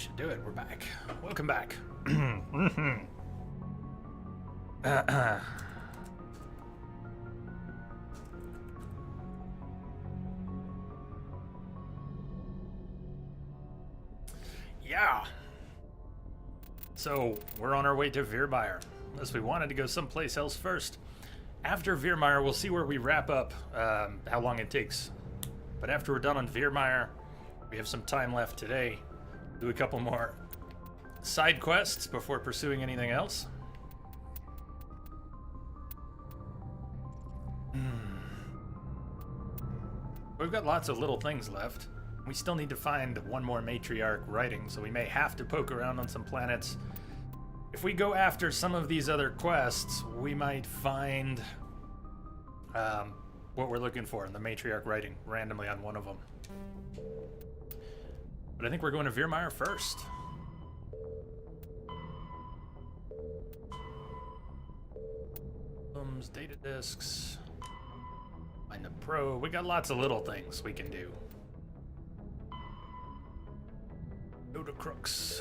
That should do it. We're back. Welcome back. Yeah. So, we're on our way to Virmire. Unless we wanted to go someplace else first. After Virmire, we'll see where we wrap up, how long it takes. But after we're done on Virmire, we have some time left today. Do a couple more side quests before pursuing anything else. We've got lots of little things left. We still need to find one more matriarch writing, so we may have to poke around on some planets. If we go after some of these other quests, we might find what we're looking for in the matriarch writing randomly on one of them. But I think we're going to Virmire first. Data disks. Find the probe. We got lots of little things we can do. Go to Crooks.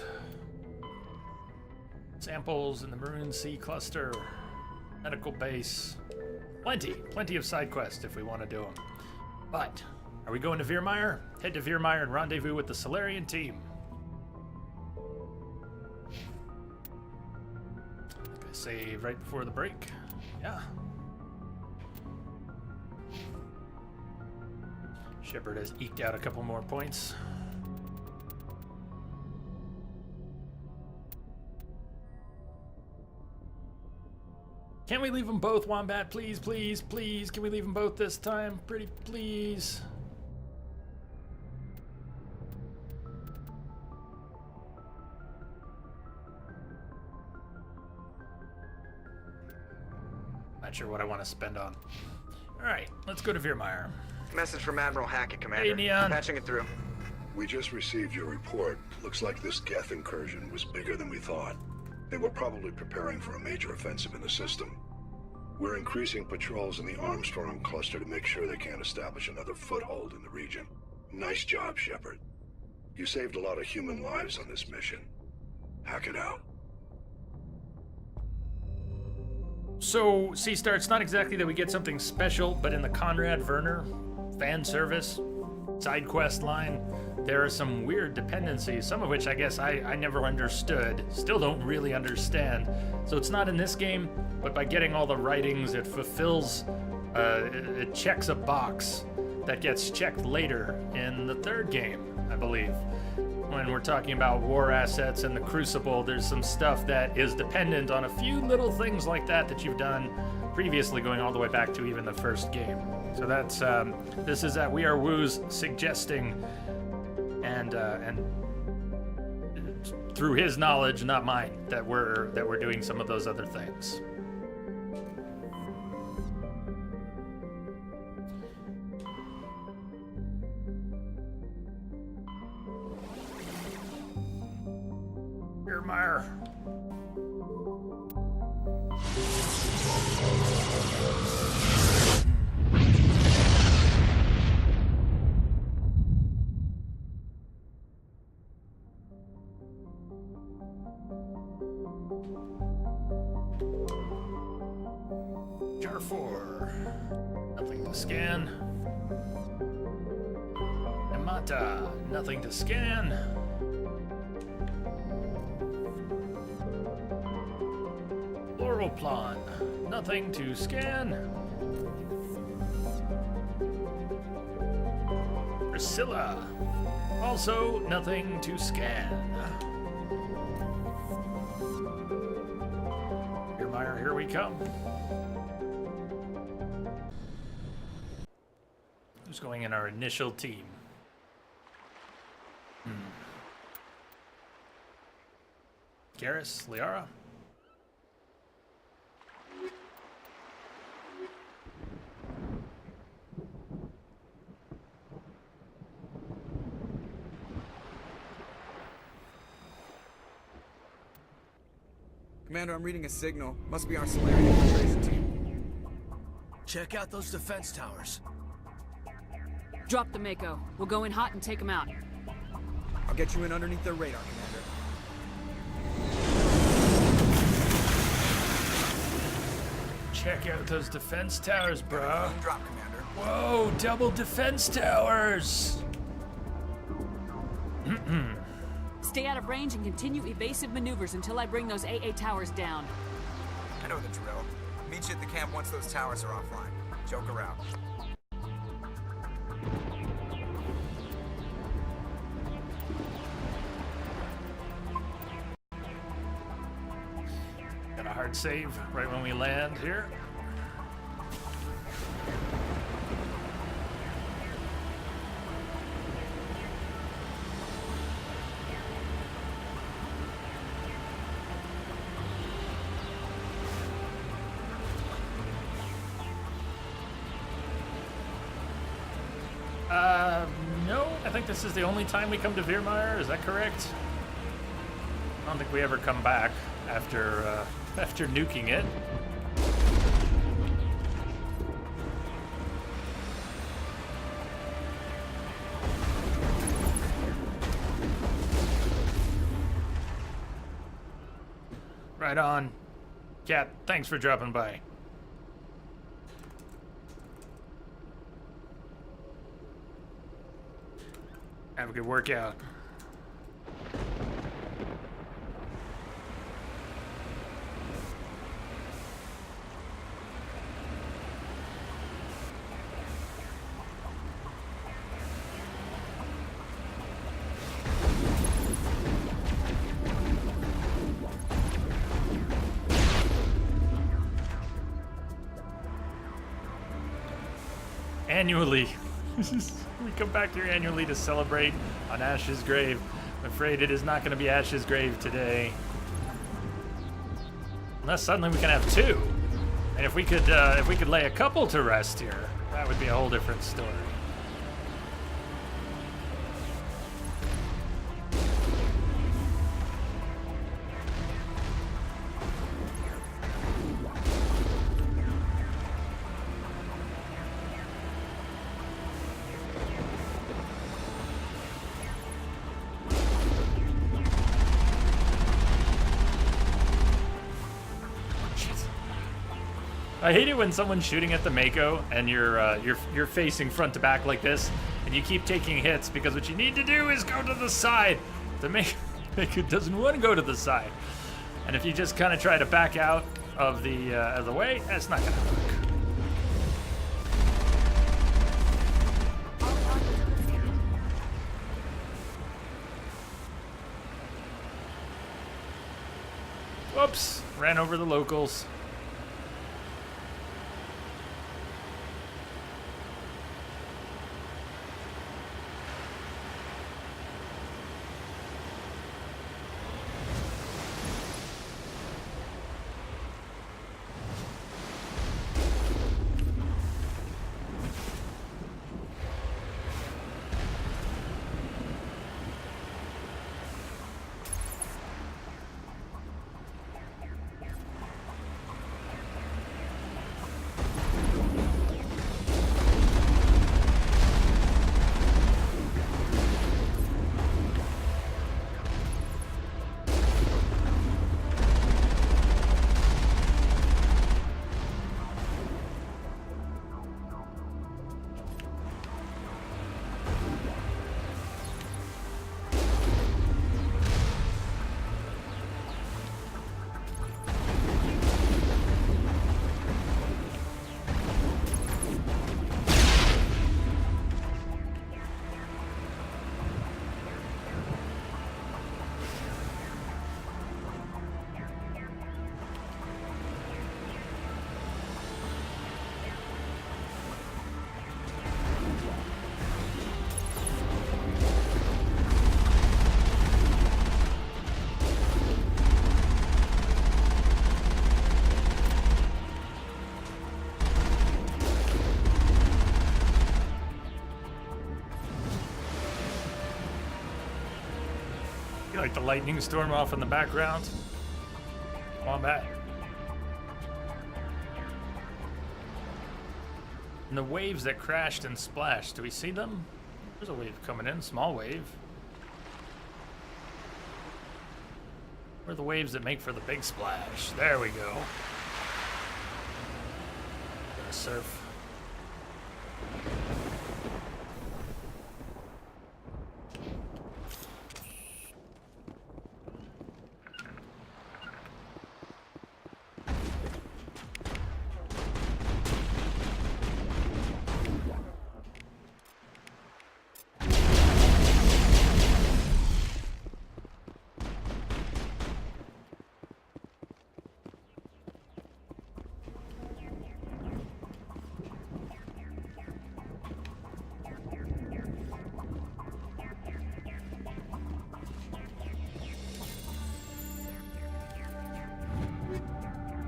Samples in the Maroon Sea cluster. Medical base. Plenty of side quests if we want to do them. But, are we going to Virmire? Head to Virmire and rendezvous with the Solarian team. Like I saved right before the break. Yeah. Shepard has eked out a couple more points. Can we leave them both, Wombat? Please, please, please. Can we leave them both this time? Pretty please. Not sure what I want to spend on. Alright, let's go to Virmire. Message from Admiral Hackett, Commander. Hey, Neon. Patching it through. We just received your report. Looks like this Geth incursion was bigger than we thought. They were probably preparing for a major offensive in the system. We're increasing patrols in the Armstrong cluster to make sure they can't establish another foothold in the region. Nice job, Shepard. You saved a lot of human lives on this mission. Hackett out. So, Seastar, it's not exactly that we get something special, but in the Conrad Werner fan service side quest line, there are some weird dependencies, some of which I guess I never understood, still don't really understand. So it's not in this game, but by getting all the writings, it fulfills, it checks a box that gets checked later in the third game, I believe. When we're talking about war assets and the Crucible, there's some stuff that is dependent on a few little things like that you've done previously, going all the way back to even the first game. So that's this is at We Are Woo's suggesting, and through his knowledge, not mine, that we're doing some of those other things. Virmire. Jar 4. Nothing to scan. Amata. Nothing to scan. Lauroplan, nothing to scan. Priscilla, also nothing to scan. Virmire, here we come. Who's going in our initial team? Garrus, Liara? Commander, I'm reading a signal. Must be our Solarian infiltration team. Check out those defense towers. Drop the Mako. We'll go in hot and take them out. I'll get you in underneath their radar, Commander. Check out those defense towers, bro. Drop, Commander. Whoa, double defense towers! Stay out of range and continue evasive maneuvers until I bring those AA towers down. I know the drill. Meet you at the camp once those towers are offline. Joke around. Got a hard save right when we land here. No, I think this is the only time we come to Virmire, is that correct? I don't think we ever come back after after nuking it. Right on. Cat, thanks for dropping by. Have a good workout. Annually. We come back here annually to celebrate on Ash's grave. I'm afraid it is not going to be Ash's grave today. Unless suddenly we can have two. And if we could lay a couple to rest here, that would be a whole different story. I hate it when someone's shooting at the Mako and you're facing front to back like this, and you keep taking hits because what you need to do is go to the side. The Mako doesn't want to go to the side, and if you just kind of try to back out of the way, that's not gonna work. Whoops! Ran over the locals. Like the lightning storm off in the background. Come on back. And the waves that crashed and splashed, do we see them? There's a wave coming in, small wave. Where are the waves that make for the big splash? There we go. surf.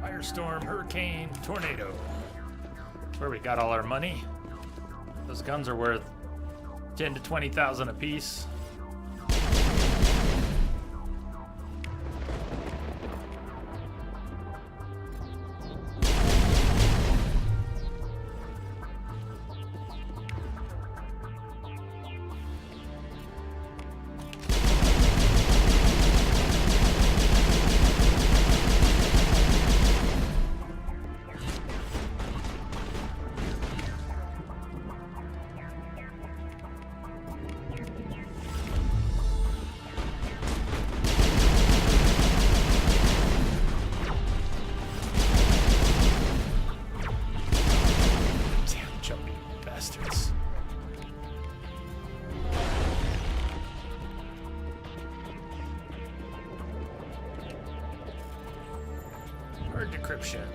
Firestorm, hurricane, tornado. Where we got all our money. Those guns are worth 10 to 20,000 apiece. Decryption.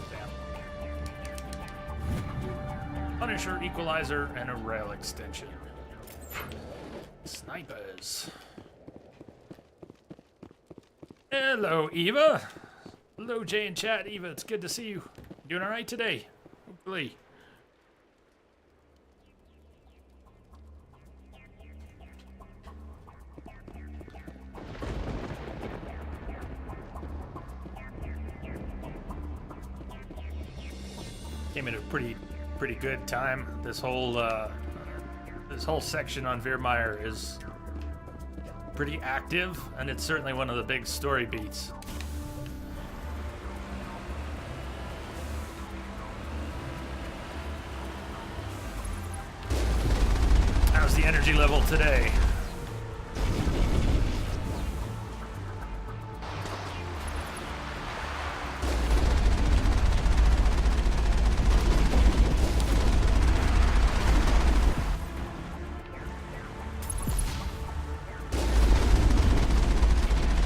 Damn. Punisher, equalizer, and a rail extension. Snipers. Hello, Eva. Hello, Jay and chat. Eva, it's good to see you. Doing all right today? Hopefully. Came in a pretty good time. This whole section on Virmire is pretty active, and it's certainly one of the big story beats. How's the energy level today?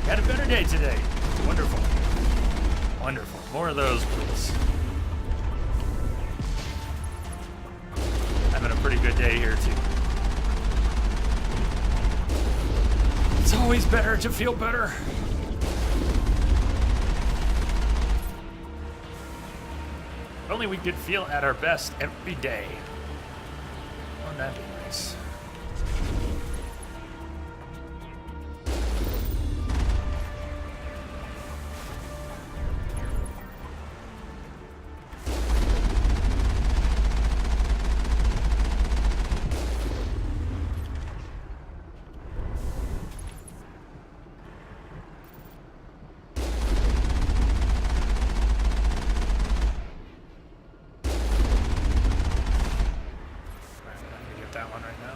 Had a better day today. Wonderful. Wonderful. More of those, please. Having a pretty good day here, too. It's always better to feel better. If only we could feel at our best every day. Wouldn't that be nice? That one right now.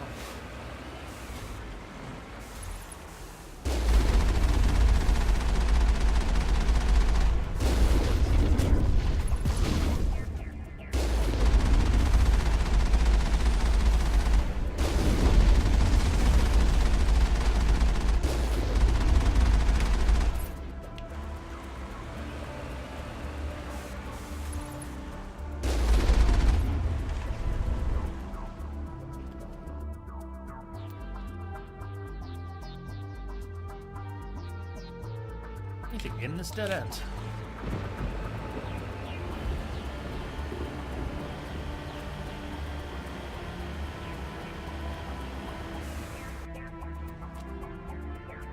Anything in this dead end?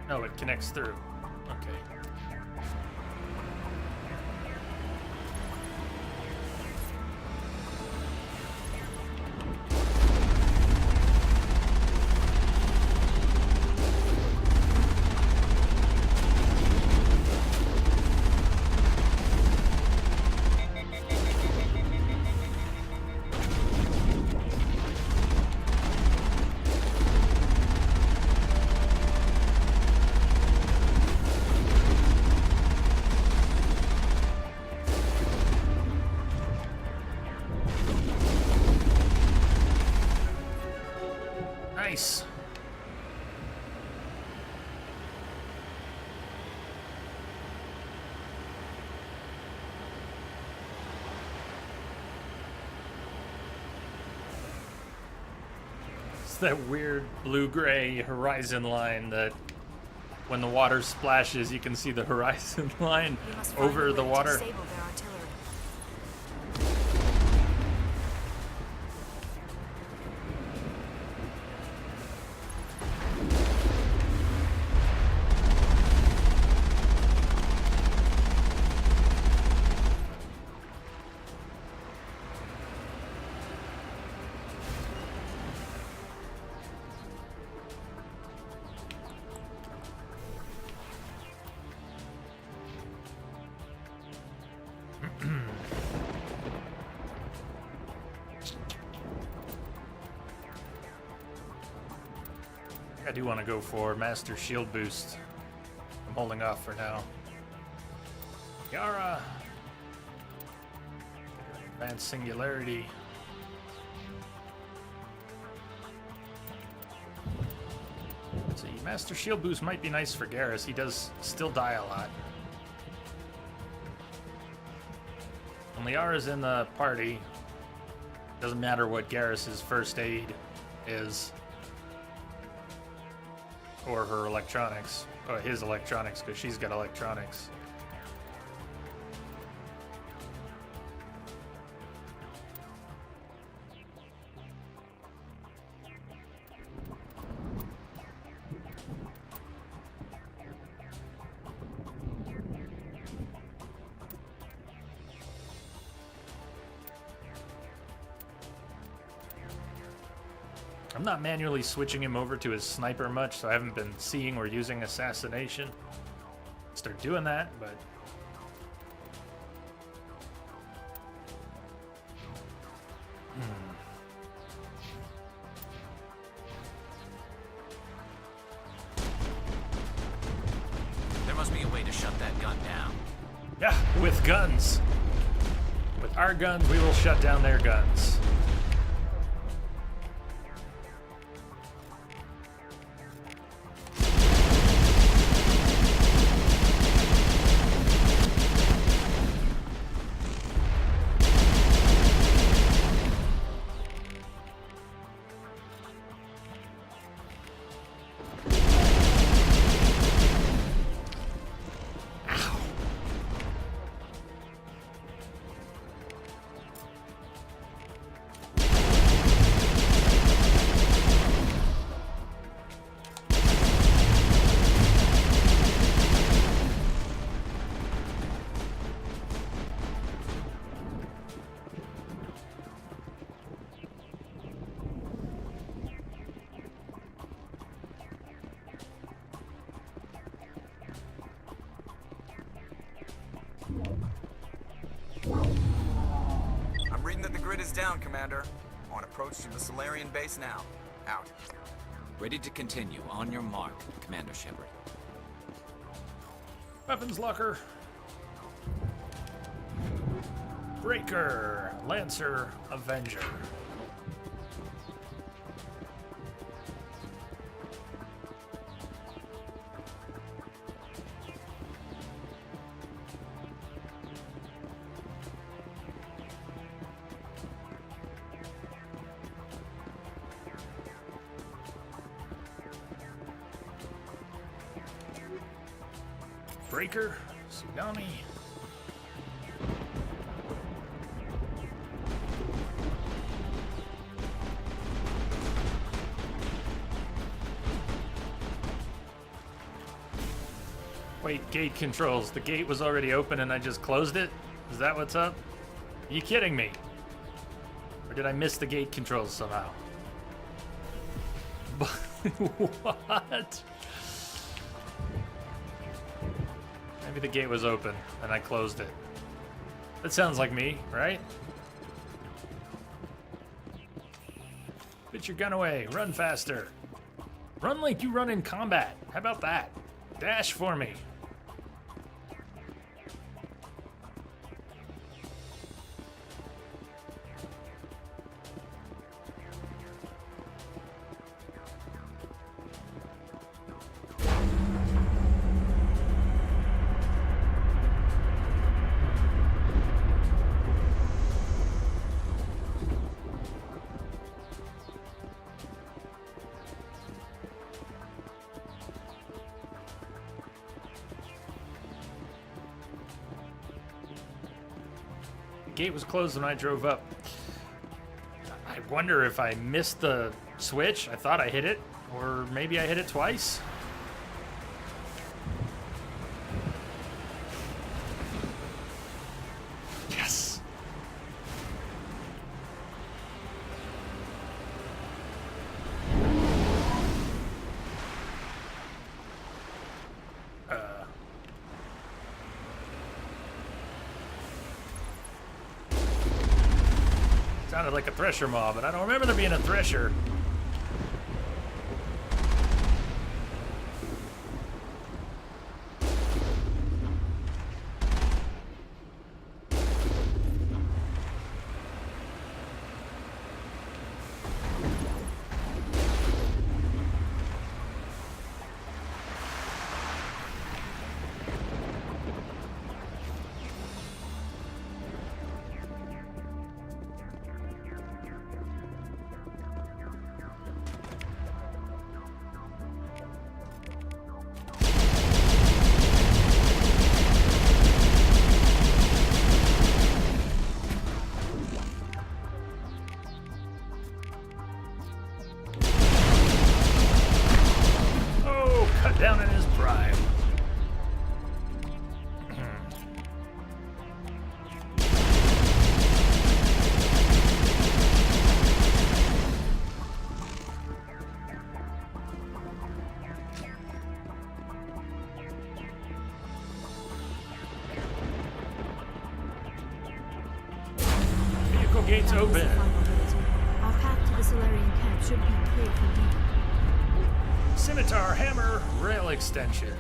No, it connects through. Okay. that weird blue-gray horizon line that when the water splashes, you can see the horizon line We must find over a the way to water. disable their artillery. I do want to go for Master Shield Boost. I'm holding off for now. Yara! Advanced Singularity. Let's see, Master Shield Boost might be nice for Garrus. He does still die a lot. When Liara's in the party, doesn't matter what Garrus's first aid is. Or her electronics. Or his electronics, because she's got electronics. I'm not manually switching him over to his sniper much, so I haven't been seeing or using assassination. Start doing that, but There must be a way to shut that gun down. yeah, with guns. With our guns, we will shut down their guns. I'm reading that the grid is down, Commander. On approach to the Solarian base now. Out. Ready to continue. On your mark, Commander Shepard. Weapons locker. Breaker. Lancer. Avenger. Breaker, Tsunami. Wait, gate controls. The gate was already open and I just closed it? Is that what's up? Are you kidding me? Or did I miss the gate controls somehow? What? Maybe the gate was open and I closed it. That sounds like me, right? Put your gun away. Run faster. Run like you run in combat. How about that? Dash for me. gate was closed when I drove up. I wonder if I missed the switch. I thought I hit it, or maybe I hit it twice. Yes. Sounded like a thresher mob, but I don't remember there being a thresher. Down in his prime. Vehicle gates open. Our path to the Solarian camp should be clear from here. Scimitar hammer rail extension.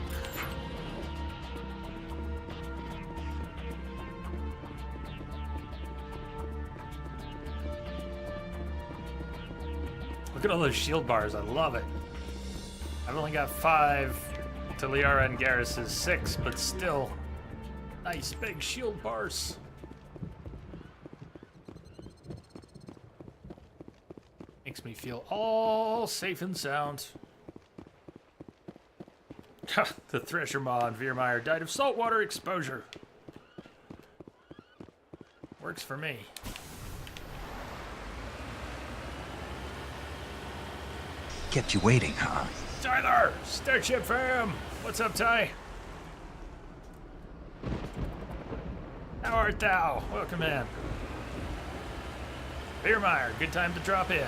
Look at all those shield bars. I love it. I've only got 5 to Liara and Garrus's 6, but still nice big shield bars. Makes me feel all safe and sound. The Thresher Mod Veermeyer died of saltwater exposure. Works for me. Kept you waiting, huh? Tyler! Starship fam! What's up, Ty? How art thou? Welcome in. Veermeyer, good time to drop in.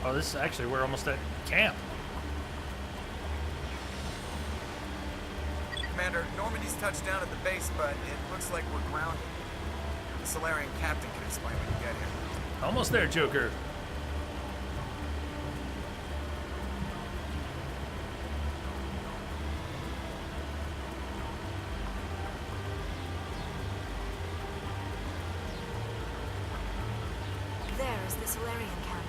Oh, this is actually, we're almost at camp. Commander, Normandy's touched down at the base, but it looks like we're grounded. The Solarian captain can explain when you get here. Almost there, Joker. There is the Solarian camp.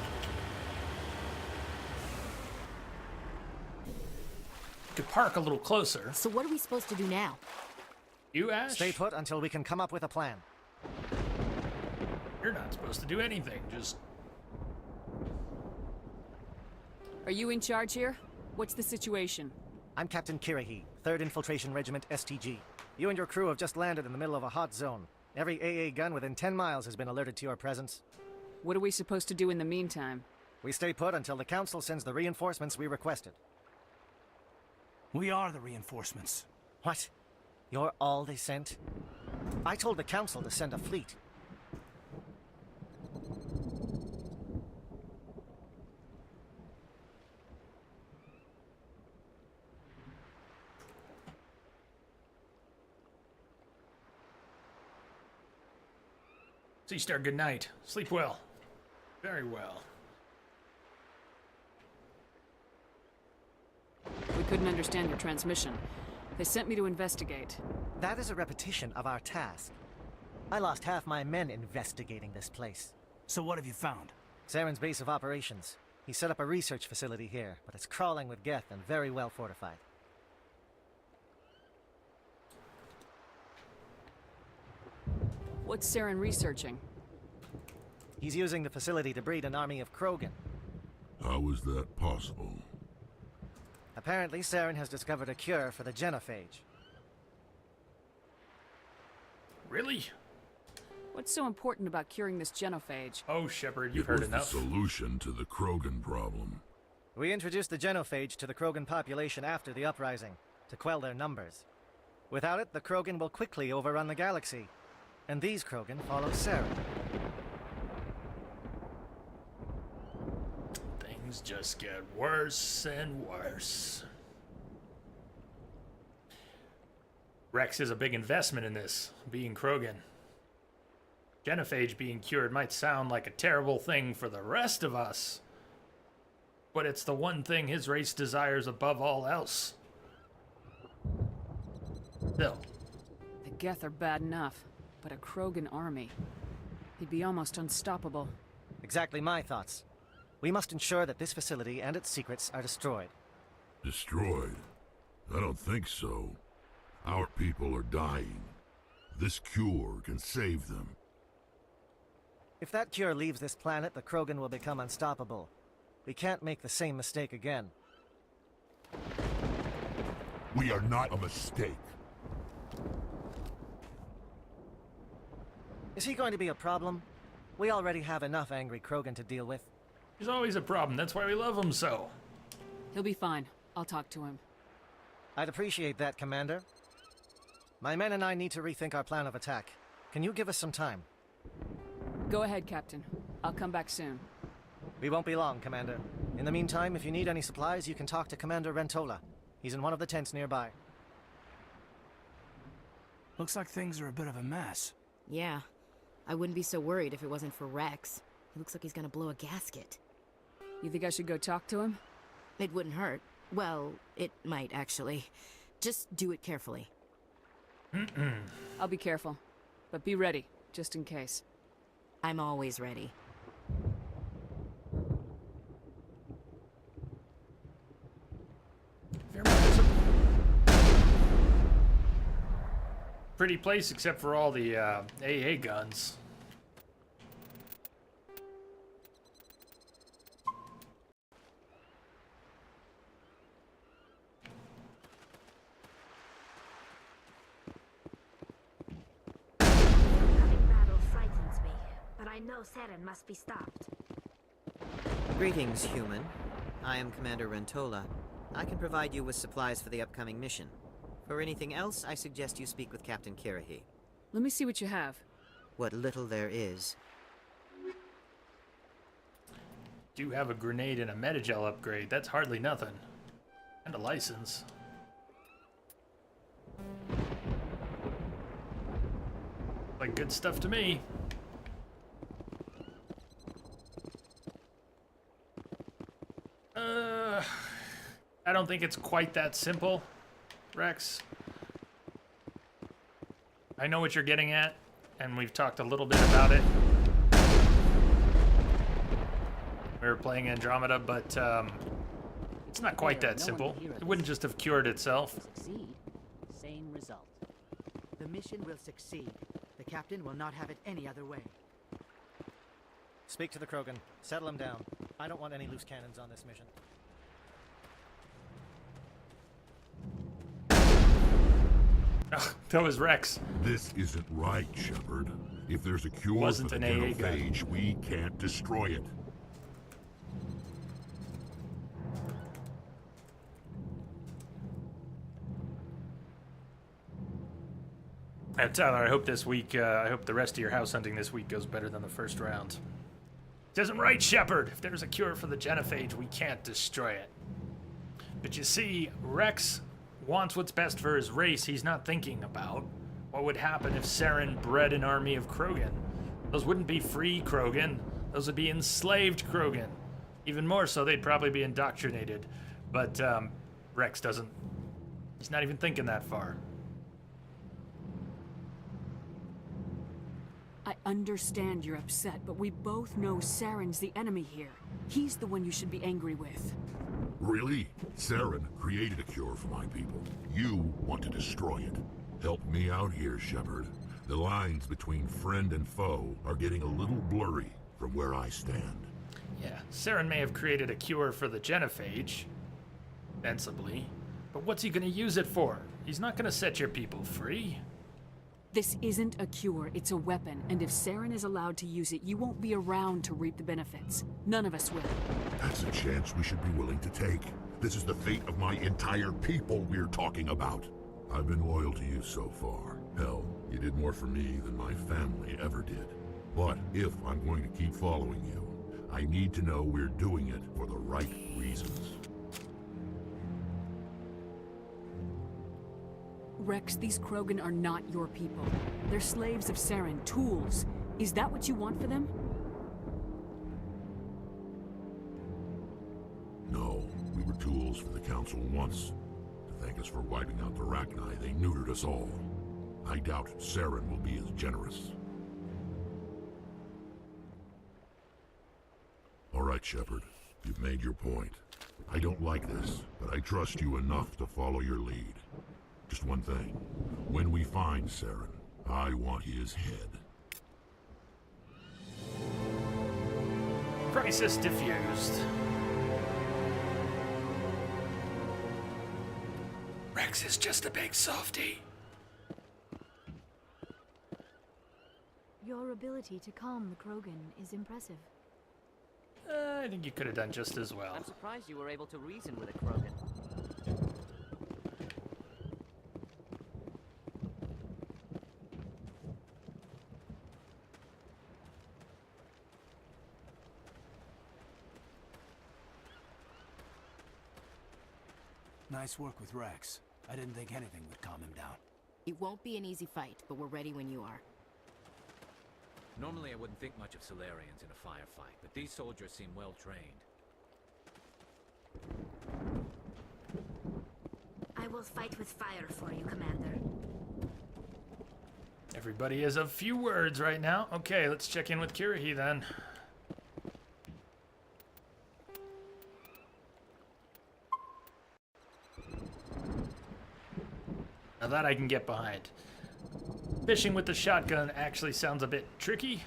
Could park a little closer. So what are we supposed to do now? You, Ash? Stay put until we can come up with a plan. You're not supposed to do anything. Just... Are you in charge here? What's the situation? I'm Captain Kirahi, 3rd Infiltration Regiment STG. You and your crew have just landed in the middle of a hot zone. Every AA gun within 10 miles has been alerted to your presence. What are we supposed to do in the meantime? We stay put until the Council sends the reinforcements we requested. We are the reinforcements. What? You're all they sent? I told the Council to send a fleet. Sea Star, good night. Sleep well. Very well. We couldn't understand your transmission. They sent me to investigate. That is a repetition of our task. I lost half my men investigating this place. So what have you found? Saren's base of operations. He set up a research facility here, but it's crawling with Geth and very well fortified. What's Saren researching? He's using the facility to breed an army of Krogan. How is that possible? Apparently, Saren has discovered a cure for the genophage. Really? What's so important about curing this genophage? Oh, Shepard, you've It heard was enough. the solution to the Krogan problem. We introduced the genophage to the Krogan population after the uprising, to quell their numbers. Without it, the Krogan will quickly overrun the galaxy. And these Krogan follow Saren. Things just get worse and worse. Rex is a big investment in this, being Krogan. Genophage being cured might sound like a terrible thing for the rest of us, but it's the one thing his race desires above all else. Still, The Geth are bad enough, but a Krogan army. He'd be almost unstoppable. Exactly my thoughts. We must ensure that this facility and its secrets are destroyed. Destroyed? I don't think so. Our people are dying. This cure can save them. If that cure leaves this planet, the Krogan will become unstoppable. We can't make the same mistake again. We are not a mistake. Is he going to be a problem? We already have enough angry Krogan to deal with. there's always a problem. That's why we love him so. He'll be fine. I'll talk to him. I'd appreciate that, Commander. My men and I need to rethink our plan of attack. Can you give us some time? Go ahead, Captain. I'll come back soon. We won't be long, Commander. In the meantime, if you need any supplies, you can talk to Commander Rentola. He's in one of the tents nearby. Looks like things are a bit of a mess. Yeah. I wouldn't be so worried if it wasn't for Rex. He looks like he's gonna blow a gasket. You think I should go talk to him? It wouldn't hurt. Well, it might, actually. Just do it carefully. I'll be careful. But be ready, just in case. I'm always ready. Fairmont is a pretty place except for all the AA guns. Upcoming battle frightens me, but I know Saren must be stopped. Greetings, human. I am Commander Rentola. I can provide you with supplies for the upcoming mission. For anything else, I suggest you speak with Captain Kirahi. Let me see what you have. What little there is. Do have a grenade and a Metagel upgrade. That's hardly nothing. And a license. Like good stuff to me. I don't think it's quite that simple, Rex. I know what you're getting at, and we've talked a little bit about it. We were playing Andromeda, but it's not quite that simple. It wouldn't just have cured itself. Succeed. Same result. The mission will succeed. The captain will not have it any other way. Speak to the Krogan. Settle him down. I don't want any loose cannons on this mission. Ugh, that was Rex. This isn't right, Shepard. If there's a cure Wasn't for the an AA gun. genophage, we can't destroy it. Tyler, I hope this week, I hope the rest of your house hunting this week goes better than the first round. It isn't right, Shepard. If there's a cure for the genophage, we can't destroy it. But you see, Rex wants what's best for his race. He's not thinking about what would happen if Saren bred an army of Krogan. Those wouldn't be free Krogan. Those would be enslaved Krogan. Even more so, they'd probably be indoctrinated. But Rex doesn't... He's not even thinking that far. I understand you're upset, but we both know Saren's the enemy here. He's the one you should be angry with. Really? Saren created a cure for my people. You want to destroy it. Help me out here, Shepard. The lines between friend and foe are getting a little blurry from where I stand. Yeah, Saren may have created a cure for the genophage, ostensibly, but what's he gonna use it for? He's not gonna set your people free. This isn't a cure, it's a weapon, and if Saren is allowed to use it, you won't be around to reap the benefits. None of us will. That's a chance we should be willing to take. This is the fate of my entire people we're talking about. I've been loyal to you so far. Hell, you did more for me than my family ever did. But if I'm going to keep following you, I need to know we're doing it for the right reasons. Rex, these Krogan are not your people. They're slaves of Saren, tools. Is that what you want for them? No, we were tools for the Council once. To thank us for wiping out the Rachni, they neutered us all. I doubt Saren will be as generous. All right, Shepard. You've made your point. I don't like this, but I trust you enough to follow your lead. Just one thing. When we find Saren, I want his head. Crisis diffused. Rex is just a big softie. Your ability to calm the Krogan is impressive. I think you could have done just as well. I'm surprised you were able to reason with a Krogan. Nice work with Rex. I didn't think anything would calm him down. It won't be an easy fight, but we're ready when you are. Normally I wouldn't think much of Solarians in a firefight, but these soldiers seem well trained. I will fight with fire for you, Commander. Everybody has a few words right now. Okay, let's check in with Kirrahe then. Now that I can get behind. Fishing with the shotgun actually sounds a bit tricky.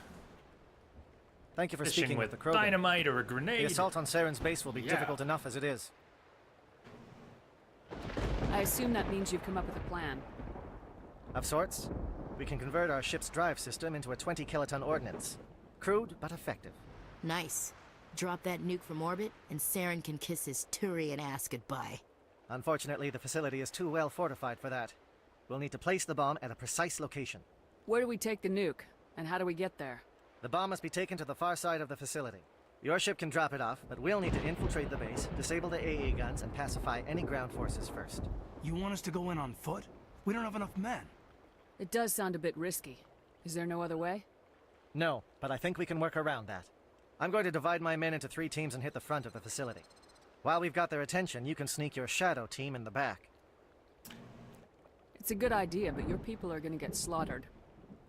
Thank you for Fishing speaking with the Krogan. dynamite or a grenade. The assault on Saren's base will be difficult enough as it is. I assume that means you've come up with a plan. Of sorts. We can convert our ship's drive system into a 20-kiloton ordnance. Crude, but effective. Nice. Drop that nuke from orbit, and Saren can kiss his Turian ass goodbye. Unfortunately, the facility is too well fortified for that. We'll need to place the bomb at a precise location. Where do we take the nuke? And how do we get there? The bomb must be taken to the far side of the facility. Your ship can drop it off, but we'll need to infiltrate the base, disable the AA guns, and pacify any ground forces first. You want us to go in on foot? We don't have enough men. It does sound a bit risky. Is there no other way? No, but I think we can work around that. I'm going to divide my men into 3 teams and hit the front of the facility. While we've got their attention, you can sneak your shadow team in the back. It's a good idea, but your people are gonna get slaughtered.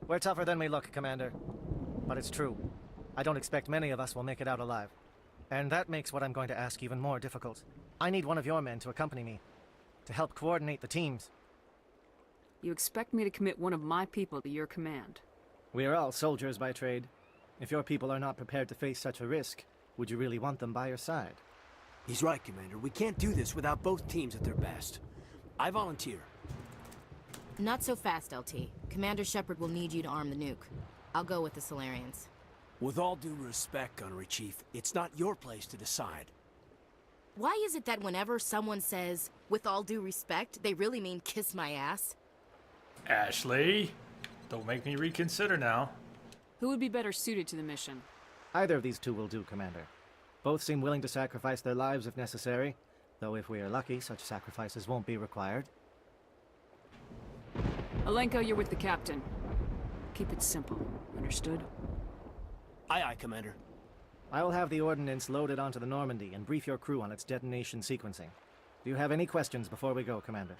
We're tougher than we look, Commander. But it's true. I don't expect many of us will make it out alive. And that makes what I'm going to ask even more difficult. I need one of your men to accompany me, to help coordinate the teams. You expect me to commit one of my people to your command? We are all soldiers by trade. If your people are not prepared to face such a risk, would you really want them by your side? He's right, Commander. We can't do this without both teams at their best. I volunteer. Not so fast, LT. Commander Shepard will need you to arm the nuke. I'll go with the Solarians. With all due respect, Gunnery Chief, it's not your place to decide. Why is it that whenever someone says, with all due respect, they really mean kiss my ass? Ashley, don't make me reconsider now. Who would be better suited to the mission? Either of these two will do, Commander. Both seem willing to sacrifice their lives if necessary, though if we are lucky, such sacrifices won't be required. Alenko, you're with the captain. Keep it simple. Understood? Aye, aye, Commander. I will have the ordnance loaded onto the Normandy and brief your crew on its detonation sequencing. Do you have any questions before we go, Commander?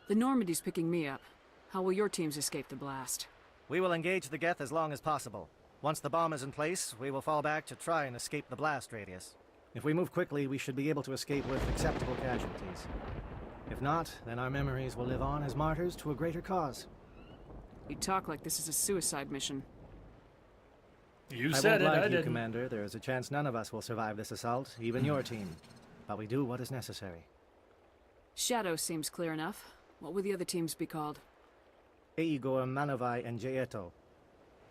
The Normandy's picking me up. How will your teams escape the blast? We will engage the Geth as long as possible. Once the bomb is in place, we will fall back to try and escape the blast radius. If we move quickly, we should be able to escape with acceptable casualties. If not, then our memories will live on as martyrs to a greater cause. You talk like this is a suicide mission. You I said won't it, lie I to you, didn't. Commander. There is a chance none of us will survive this assault, even your team. But we do what is necessary. Shadow seems clear enough. What will the other teams be called? Aigor, Manovai, and Jaeto.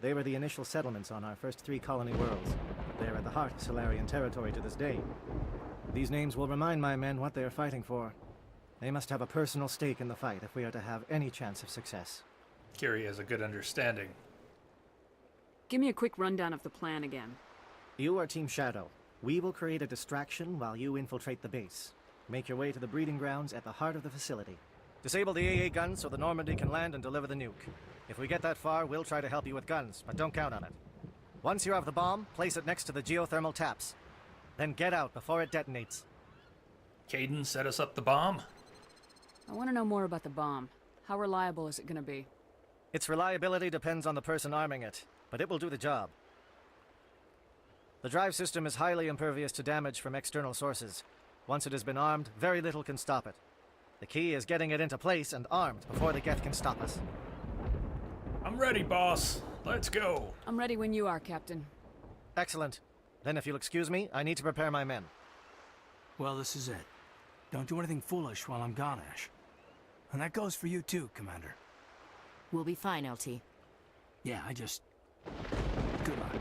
They were the initial settlements on our first 3 colony worlds. They are at the heart of Solarian territory to this day. These names will remind my men what they are fighting for. They must have a personal stake in the fight if we are to have any chance of success. Kiri has a good understanding. Give me a quick rundown of the plan again. You are Team Shadow. We will create a distraction while you infiltrate the base. Make your way to the breeding grounds at the heart of the facility. Disable the AA guns so the Normandy can land and deliver the nuke. If we get that far, we'll try to help you with guns, but don't count on it. Once you have the bomb, place it next to the geothermal taps. Then get out before it detonates. Kaidan set us up the bomb? I want to know more about the bomb. How reliable is it going to be? Its reliability depends on the person arming it, but it will do the job. The drive system is highly impervious to damage from external sources. Once it has been armed, very little can stop it. The key is getting it into place and armed before the Geth can stop us. I'm ready, boss. Let's go. I'm ready when you are, Captain. Excellent. Then if you'll excuse me, I need to prepare my men. Well, this is it. Don't do anything foolish while I'm gone, Ash. And that goes for you too, Commander. We'll be fine, LT. Yeah, good luck.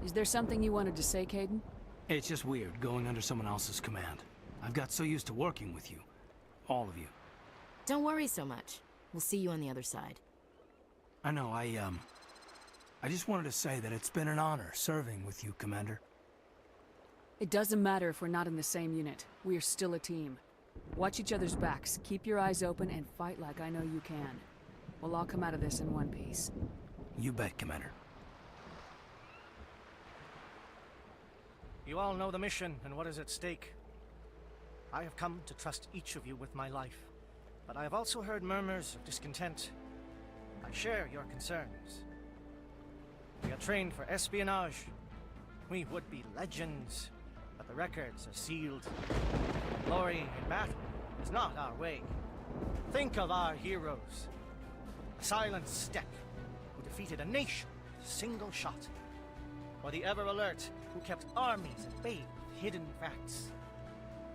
Is there something you wanted to say, Kaidan? It's just weird going under someone else's command. I've got so used to working with you. All of you. Don't worry so much. We'll see you on the other side. I know, I just wanted to say that it's been an honor serving with you, Commander. It doesn't matter if we're not in the same unit. We are still a team. Watch each other's backs, keep your eyes open, and fight like I know you can. We'll all come out of this in one piece. You bet, Commander. You all know the mission and what is at stake. I have come to trust each of you with my life, but I have also heard murmurs of discontent. I share your concerns. We are trained for espionage. We would be legends, but the records are sealed. Glory in battle is not our way. Think of our heroes. The Silent Step, who defeated a nation with a single shot. Or the Ever Alert, who kept armies at bay with hidden facts.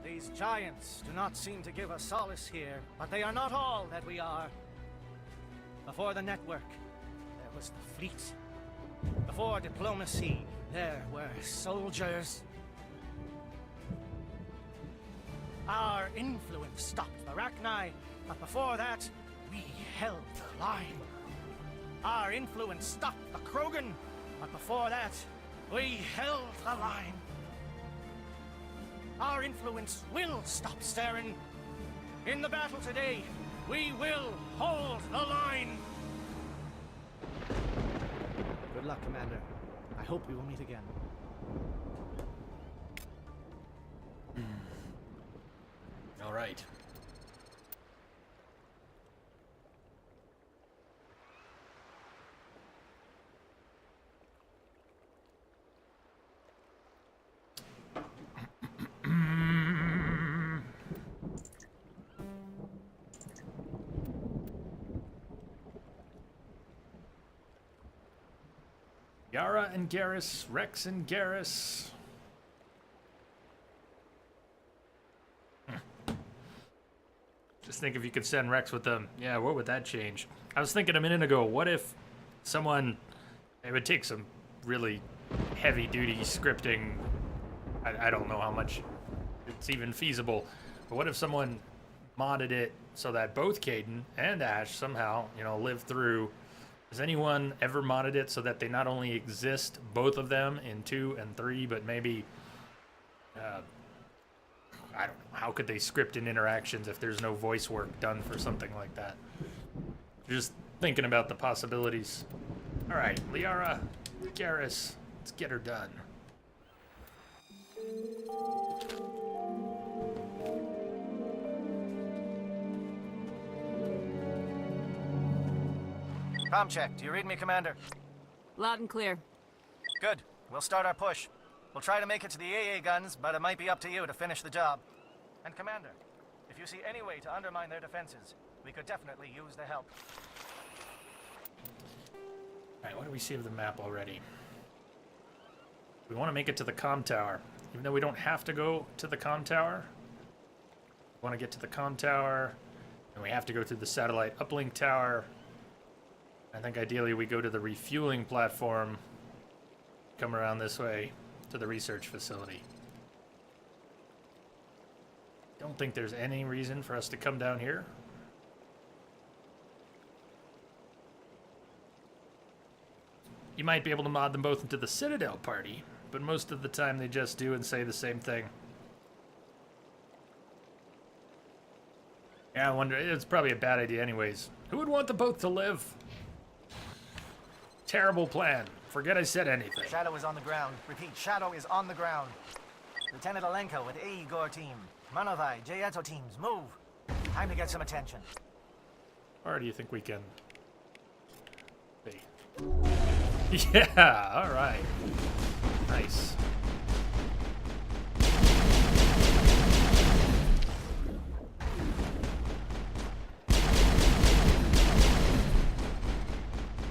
These giants do not seem to give us solace here, but they are not all that we are. Before the network, there was the fleet. Before diplomacy, there were soldiers. Our influence stopped the Rachni, but before that, we held the line. Our influence stopped the Krogan, but before that, we held the line. Our influence will stop Saren. In the battle today, we will hold the line. Good luck, Commander. I hope we will meet again. All right. Yara and Garrus, Rex and Garrus. Just think if you could send Rex with them. Yeah, what would that change? I was thinking a minute ago, what if someone... It would take some really heavy-duty scripting. I don't know how much it's even feasible. But what if someone modded it so that both Kaidan and Ash somehow, live through... Has anyone ever modded it so that they not only exist, both of them, in 2 and 3, but maybe... I don't know. How could they script in interactions if there's no voice work done for something like that? Just thinking about the possibilities. All right, Liara, Garrus, let's get her done. Comm check. Do you read me, Commander? Loud and clear. Good. We'll start our push. We'll try to make it to the AA guns, but it might be up to you to finish the job. And Commander, if you see any way to undermine their defenses, we could definitely use the help. Alright, what do we see of the map already? We want to make it to the comm tower. Even though we don't have to go to the comm tower. We want to get to the comm tower. And we have to go through the satellite uplink tower. I think ideally we go to the refueling platform, come around this way to the research facility. Don't think there's any reason for us to come down here. You might be able to mod them both into the Citadel party, but most of the time they just do and say the same thing. Yeah, I wonder, it's probably a bad idea anyways. Who would want them both to live? Terrible plan. Forget I said anything. Shadow is on the ground. Repeat, Shadow is on the ground. Lieutenant Alenko with A. Igor team. Manovai, Jayeto teams, move. Time to get some attention. Or do you think we can... Yeah, alright. Nice.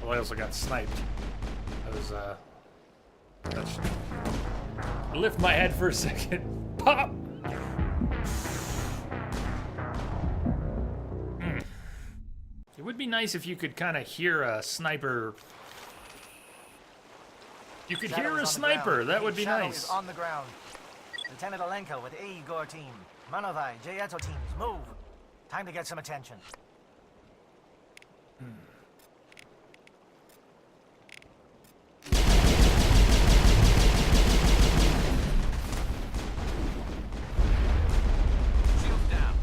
Well, I also got sniped. I was, touched. Lift my head for a second. Pop! It would be nice if you could kind of hear a sniper. You could hear a sniper. That would be nice. Shadow is on the ground. Lieutenant Alenko with A. Igor team. Manovai, Jayeto teams, move. Time to get some attention. Shield down.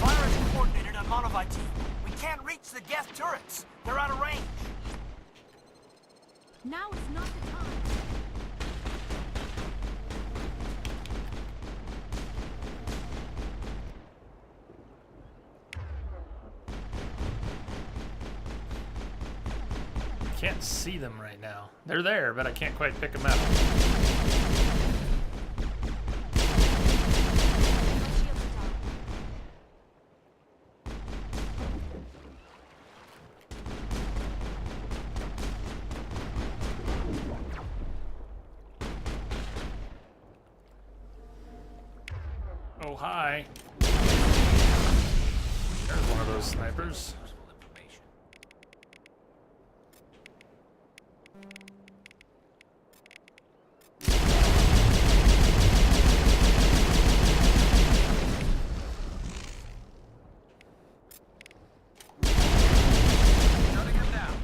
Fire is coordinated on Monovite team. We can't reach the Geth turrets. They're out of range. Now is not the time. Can't see them right now. They're there, but I can't quite pick them out. Oh, hi. There's one of those snipers. Shutting him down.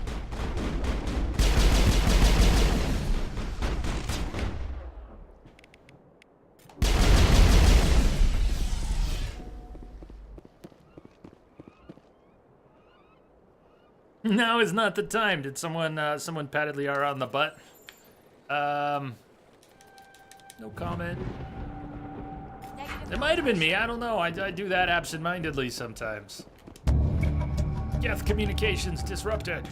Now is not the time. Did someone patted Liara on the butt? No comment. It might have been me. I don't know. I do that absent-mindedly sometimes. Geth communications disrupted.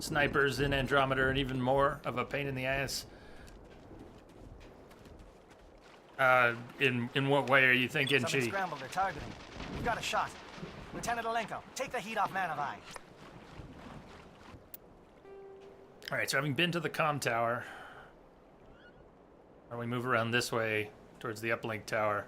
Snipers in Andromeda are even more of a pain in the ass. In what way are you thinking, Something Chi? scrambled, they're targeting. We've got a shot. Lieutenant Alenko, take the heat off Manovai. Alright, so having been to the comm tower, we move around this way towards the uplink tower.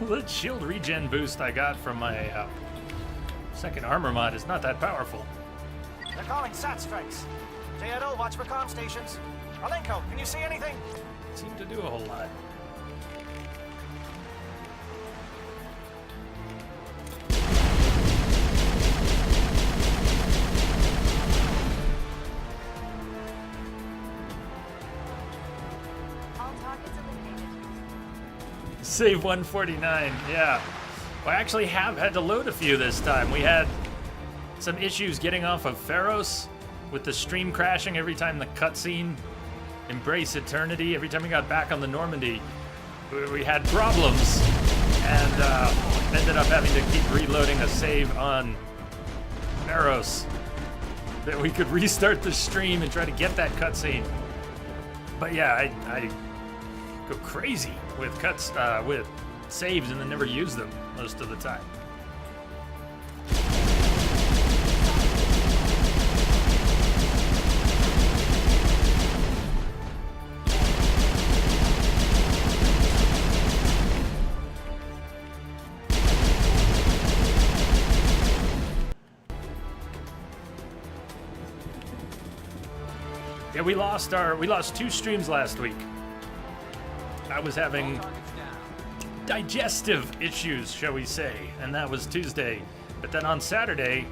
The shield regen boost I got from my second armor mod is not that powerful. They're calling SAT strikes. Jayeto, watch for comm stations. Alenko, can you see anything? Seem to do a whole lot. Save 149, yeah. Well, I actually have had to load a few this time. We had some issues getting off of Pharos with the stream crashing every time the cutscene Embrace Eternity. Every time we got back on the Normandy, we had problems and ended up having to keep reloading a save on Pharos that we could restart the stream and try to get that cutscene. But yeah, I go crazy with with saves and then never use them most of the time. Yeah, we lost 2 streams last week. I was having digestive issues, shall we say, and that was Tuesday. But then on Saturday,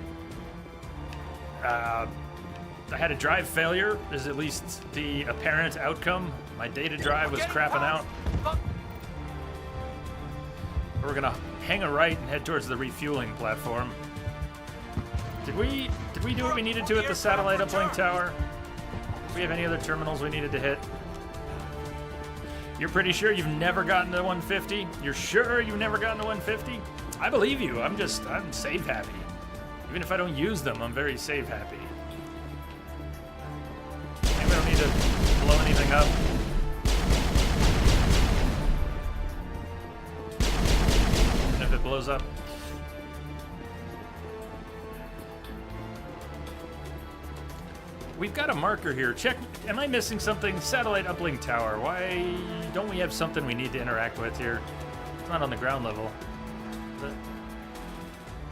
I had a drive failure, is at least the apparent outcome. My data drive was crapping out. We're gonna hang a right and head towards the refueling platform. Did we do what we needed to at the satellite uplink tower? Do we have any other terminals we needed to hit? You're pretty sure you've never gotten to 150? You're sure you've never gotten to 150? I believe you. I'm save happy. Even if I don't use them, I'm very save happy. Maybe I don't need to blow anything up. And if it blows up. We've got a marker here. Check. Am I missing something? Satellite uplink tower. Why don't we have something we need to interact with here? It's not on the ground level. Is it?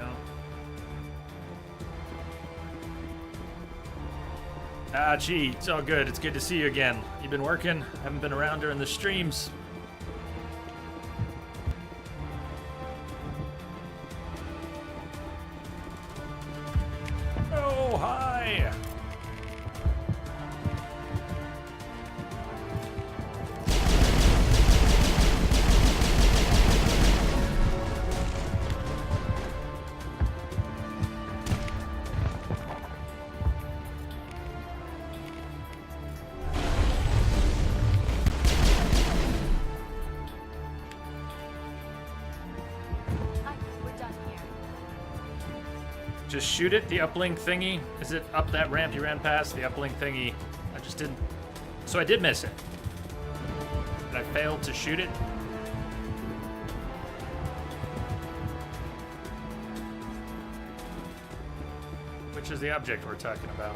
No. Ah, gee. It's all good. It's good to see you again. You've been working? Haven't been around during the streams. Oh, hi. Just shoot it, the uplink thingy. Is it up that ramp you ran past? The uplink thingy. I just didn't. So I did miss it. And I failed to shoot it. Which is the object we're talking about?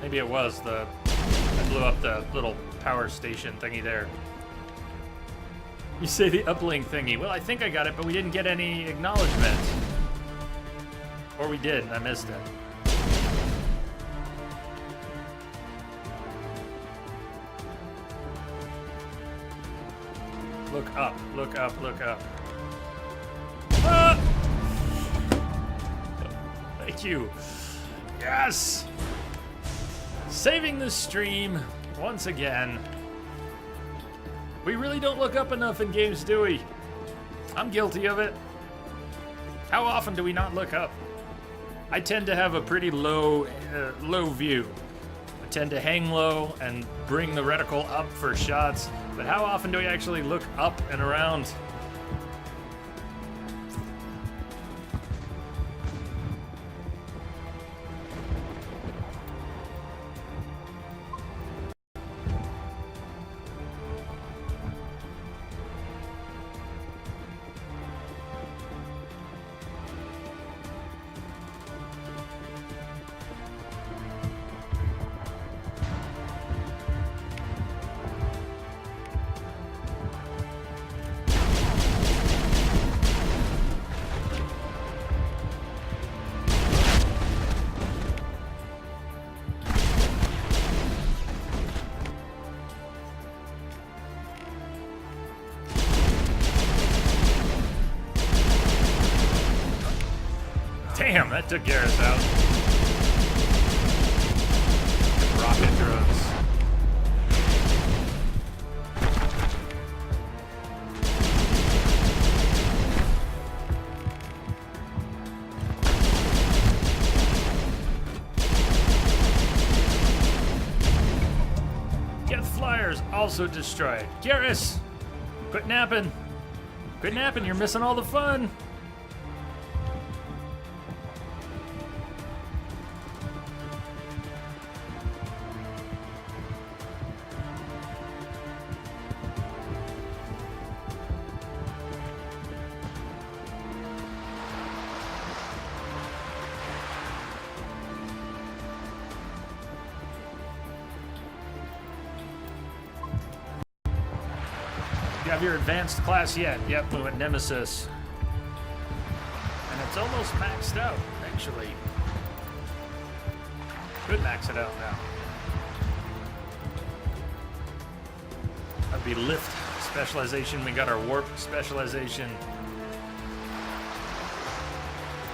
Maybe it was I blew up the little power station thingy there. You say the uplink thingy. Well, I think I got it, but we didn't get any acknowledgement. Or we did, and I missed it. Look up, look up, look up. Ah! Thank you. Yes! Saving the stream once again. We really don't look up enough in games, do we? I'm guilty of it. How often do we not look up? I tend to have a pretty low view. I tend to hang low and bring the reticle up for shots, but how often do we actually look up and around? Damn, that took Garrus out. Rocket drones. also destroyed. Garrus! Quit napping. Quit napping, you're missing all the fun. You have your advanced class yet? Yep, we went Nemesis. And it's almost maxed out, actually. Could max it out now. That'd be lift specialization. We got our warp specialization.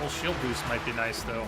Full shield boost might be nice, though.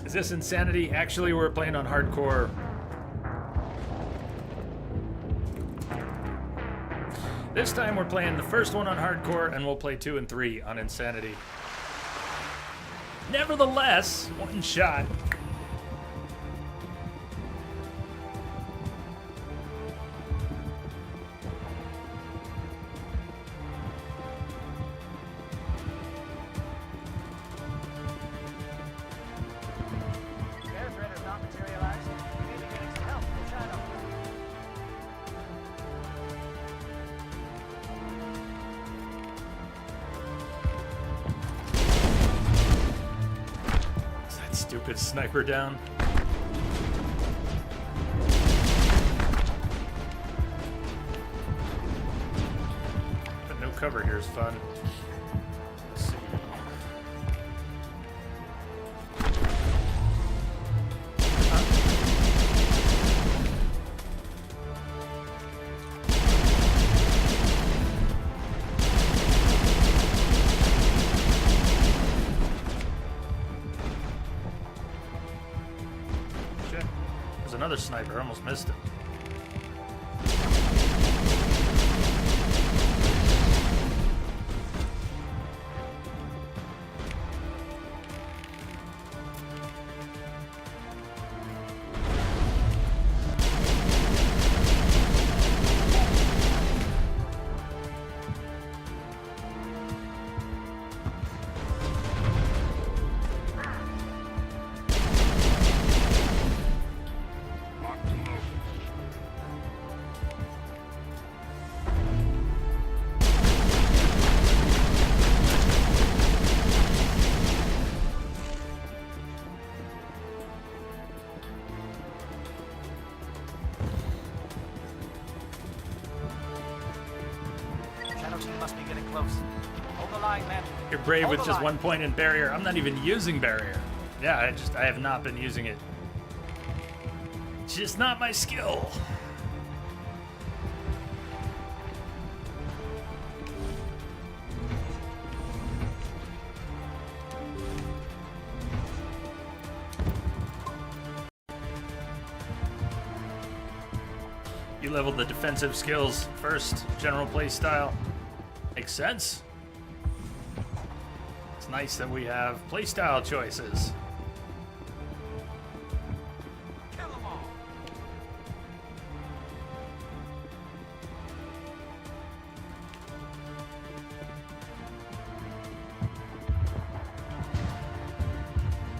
Is this insanity? Actually, we're playing on hardcore. This time we're playing the first one on hardcore, and we'll play 2 and 3 on insanity. Nevertheless, one shot. Stupid sniper down. But no cover here is fun. Let's see. Another sniper, almost missed him. Must be getting close. Hold the line, man. You're brave with just 1 point in barrier. I'm not even using barrier. Yeah, I have not been using it. It's just not my skill. You leveled the defensive skills first, general play style. Makes sense. It's nice that we have playstyle choices. Kill them all.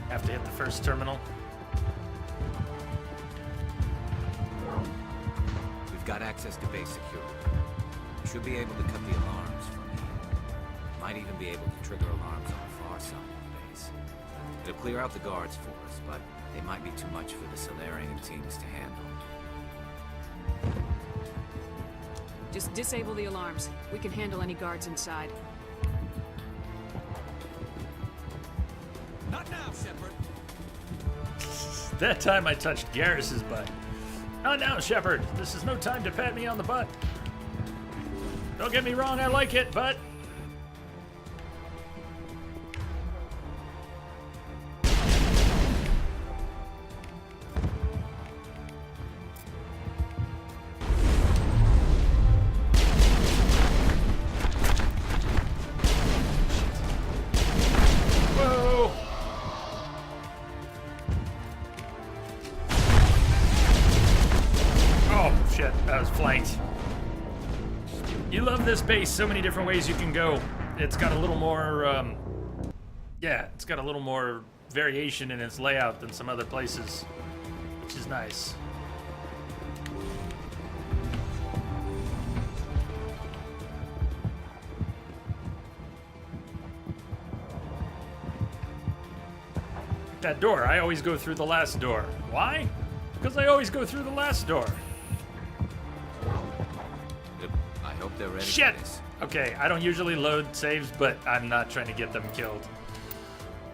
Have to hit the first terminal. We've got access to base security. Should be able to cut the alarms from here. Might even be able to trigger alarms on the far side of the base. It'll clear out the guards for us, but they might be too much for the Solarian teams to handle. Just disable the alarms. We can handle any guards inside. That time I touched Garrus's butt. Not now, Shepard. This is no time to pat me on the butt. Don't get me wrong, I like it, but... Whoa! Oh, shit. I was flanked. You love this base. So many different ways you can go. It's got a little more, yeah, it's got a little more variation in its layout than some other places, which is nice. That door, I always go through the last door. Why? Because I always go through the last door. I hope they're ready Shit! for this. Okay, I don't usually load saves, but I'm not trying to get them killed.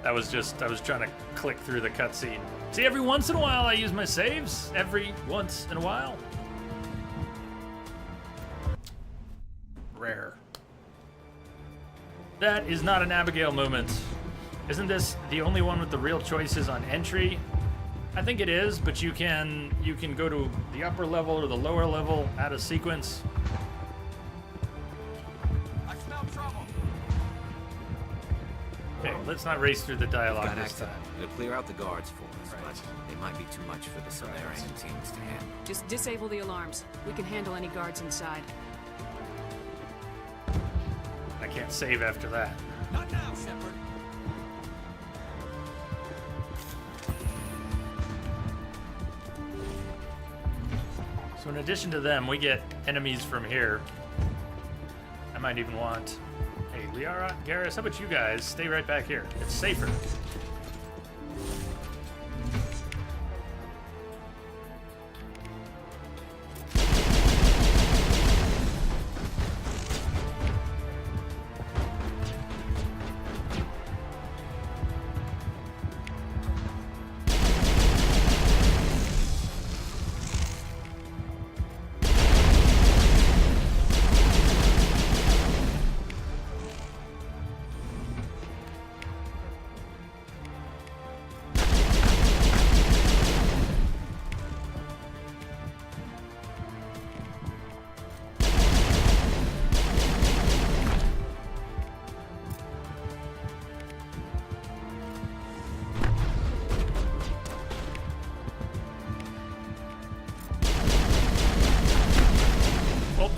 That was just, I was trying to click through the cutscene. See, every once in a while I use my saves. Every once in a while. Rare. That is not an Abigail moment. Isn't this the only one with the real choices on entry? I think it is, but you can go to the upper level or the lower level out of sequence. I smell trouble. Okay, let's not race through the dialogue Got this access. time. It'll clear out the guards for us, but they might be too much for the Solarian teams to handle. Just disable the alarms. We can handle any guards inside. I can't save after that. Not now, Shepard. So in addition to them, we get enemies from here. I might even want... Hey, Liara, Garrus, how about you guys stay right back here? It's safer.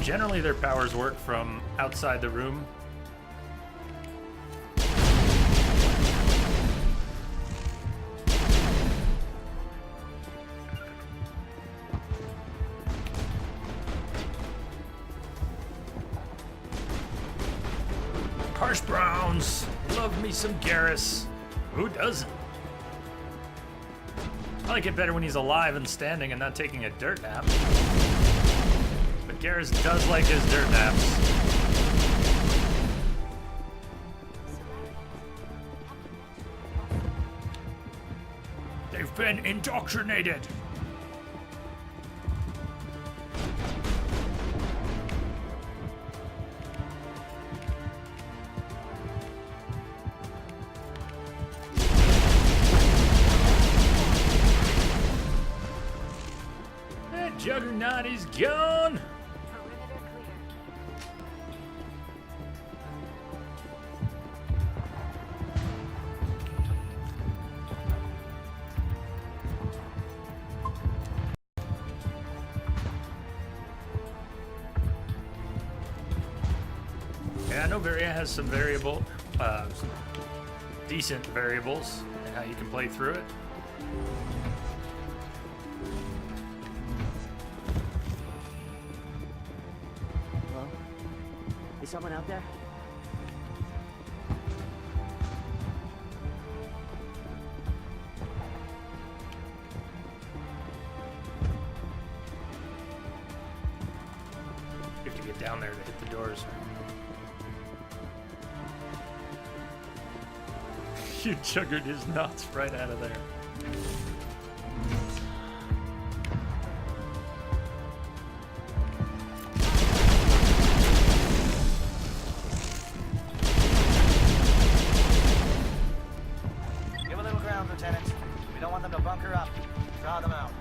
Generally, their powers work from outside the room. Harsh Browns! Love me some Garrus. Who doesn't? I like it better when he's alive and standing and not taking a dirt nap. Garrus does like his dirt naps. They've been indoctrinated. That juggernaut is gone. Yeah, I know Varia has some some decent variables and how you can play through it. Hello? Is someone out there? You have to get down there to hit the doors. You juggered his nuts right out of there. Give a little ground, Lieutenant. We don't want them to bunker up. Draw them out.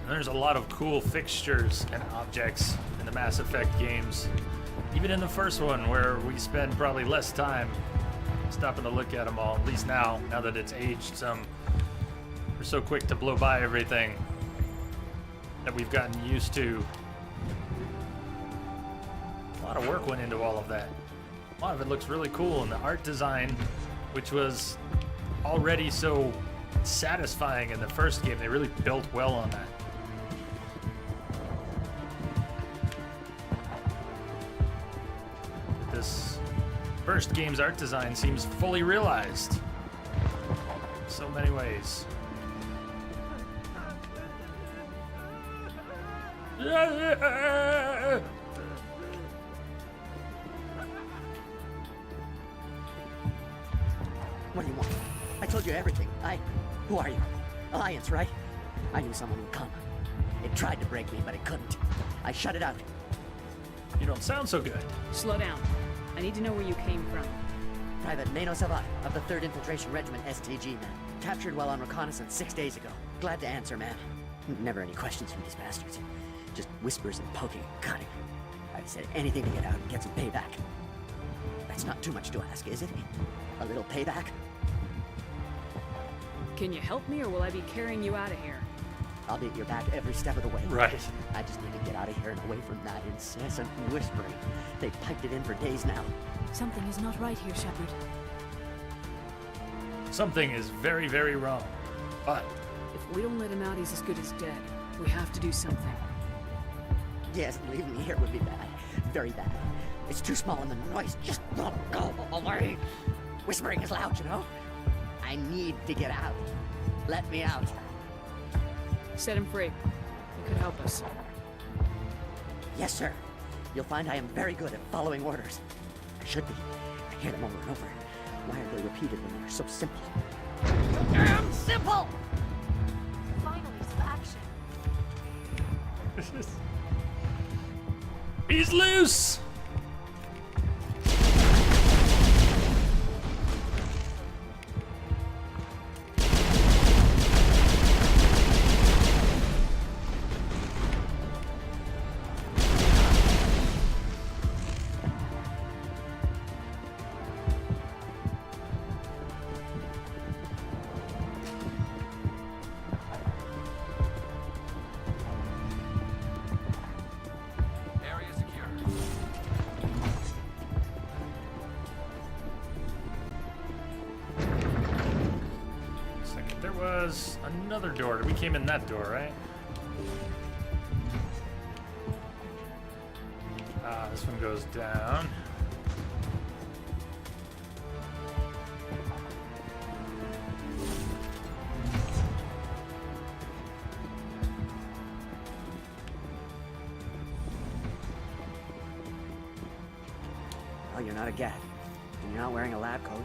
And there's a lot of cool fixtures and objects in the Mass Effect games. Even in the first one, where we spend probably less time stopping to look at them all, at least now that it's aged some. We're so quick to blow by everything that we've gotten used to. A lot of work went into all of that. A lot of it looks really cool, and the art design, which was already so satisfying in the first game, they really built well on that. This first game's art design seems fully realized in so many ways. What do you want? I told you everything. Who are you? Alliance, right? I knew someone would come. It tried to break me, but it couldn't. I shut it out. You don't sound so good. Slow down. I need to know where you came from. Private Nano Savat of the 3rd Infiltration Regiment STG, man. Captured while on reconnaissance 6 days ago. Glad to answer, man. Never any questions from these bastards. Just whispers and poking and cutting. I'd said anything to get out and get some payback. That's not too much to ask, is it? A little payback? Can you help me, or will I be carrying you out of here? I'll be at your back every step of the way. Right. I just need to get out of here and away from that incessant whispering. They've piped it in for days now. Something is not right here, Shepard. Something is very, very wrong. But If we don't let him out, he's as good as dead. We have to do something. Yes, leaving me here would be bad. Very bad. It's too small and the noise just won't go away. Whispering is loud, you know? I need to get out. Let me out. Set him free. He could help us. Yes, sir. You'll find I am very good at following orders. I should be. I hear them over and over. Why are they repeated when they're so simple? Damn simple! Finally, some action. he's loose! Area secure. Second, there was another door. We came in that door, right? This one goes down. Oh, you're not a Gath. And you're not wearing a lab coat.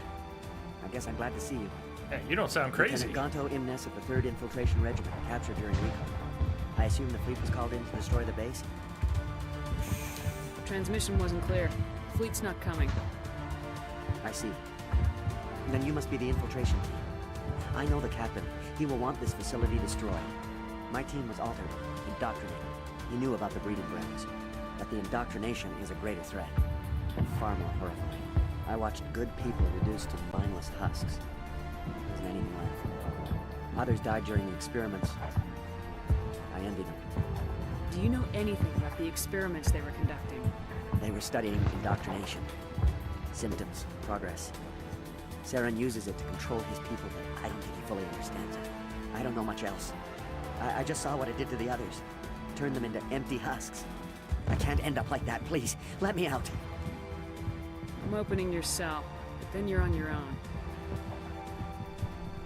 I guess I'm glad to see you. Hey, you don't sound crazy. Lieutenant Gonto Imnes of the 3rd Infiltration Regiment, captured during recon. I assume the fleet was called in to destroy the base? Transmission wasn't clear. Fleet's not coming. I see. Then you must be the infiltration team. I know the captain. He will want this facility destroyed. My team was altered, indoctrinated. He knew about the breeding grounds. But the indoctrination is a greater threat, and far more horrifying. I watched good people reduced to mindless husks. Isn't anything left? Others died during the experiments. I envy them. Do you know anything about the experiments they were conducting? They were studying indoctrination. Symptoms, progress. Saren uses it to control his people, but I don't think he fully understands it. I don't know much else. I just saw what it did to the others. Turned them into empty husks. I can't end up like that, please. Let me out. I'm opening your cell, but then you're on your own.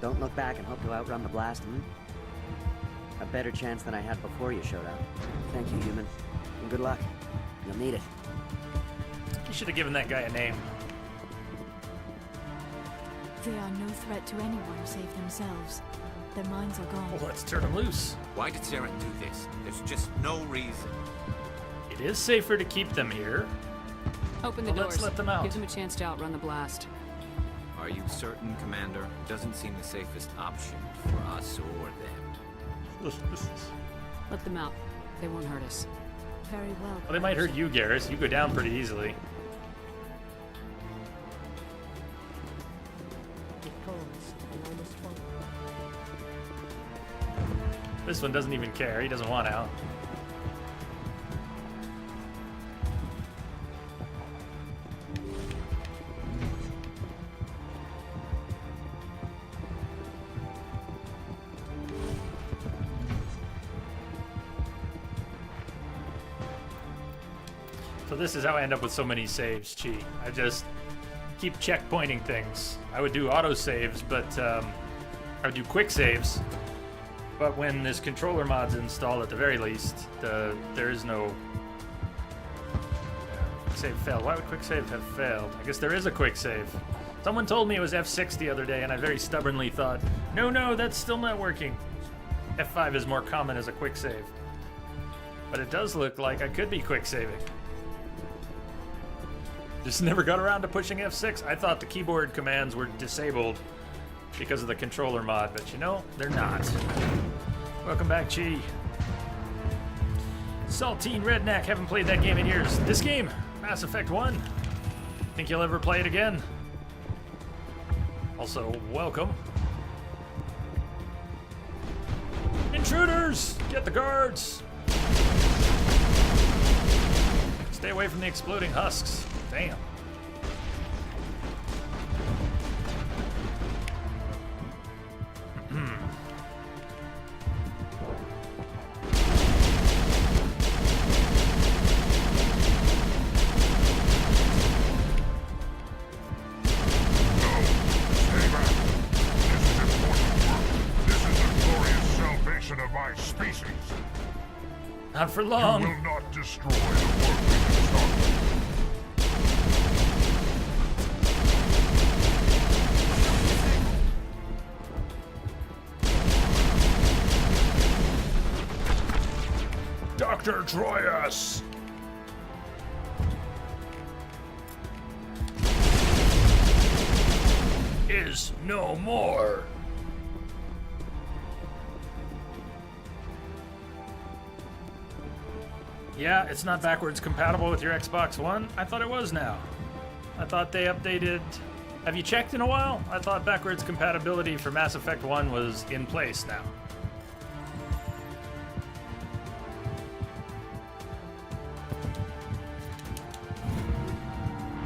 Don't look back and hope to outrun the blast, A better chance than I had before you showed up. Thank you, human. And good luck. You'll need it. You should have given that guy a name. They are no threat to anyone save themselves. Their minds are gone. Well, let's turn them loose. Why did Saren do this? There's just no reason. It is safer to keep them here. Open the Well, doors. let's let them out. Give them a chance to outrun the blast. Are you certain, Commander? Doesn't seem the safest option for us or them. Let them out. They won't hurt us. Very well. Well, they might hurt you, Garrus. You go down pretty easily. This one doesn't even care. He doesn't want out. So this is how I end up with so many saves, Chi. I just keep checkpointing things. I would do auto saves, but I would do quick saves. But when this controller mod's installed, at the very least, there is no quick save failed. Why would quick save have failed? I guess there is a quick save. Someone told me it was F6 the other day, and I very stubbornly thought, no, that's still not working. F5 is more common as a quick save. But it does look like I could be quick saving. Just never got around to pushing F6. I thought the keyboard commands were disabled because of the controller mod, but you know, they're not. Welcome back, Chi. Saltine Redneck, haven't played that game in years. This game, Mass Effect 1. Think you'll ever play it again? Also, welcome. Intruders! Get the guards! Stay away from the exploding husks. Damn. Not for long. You will not destroy the work we have started. Dr. Troyus! Is no more. Yeah, it's not backwards compatible with your Xbox One. I thought it was now. I thought they updated... Have you checked in a while? I thought backwards compatibility for Mass Effect 1 was in place now.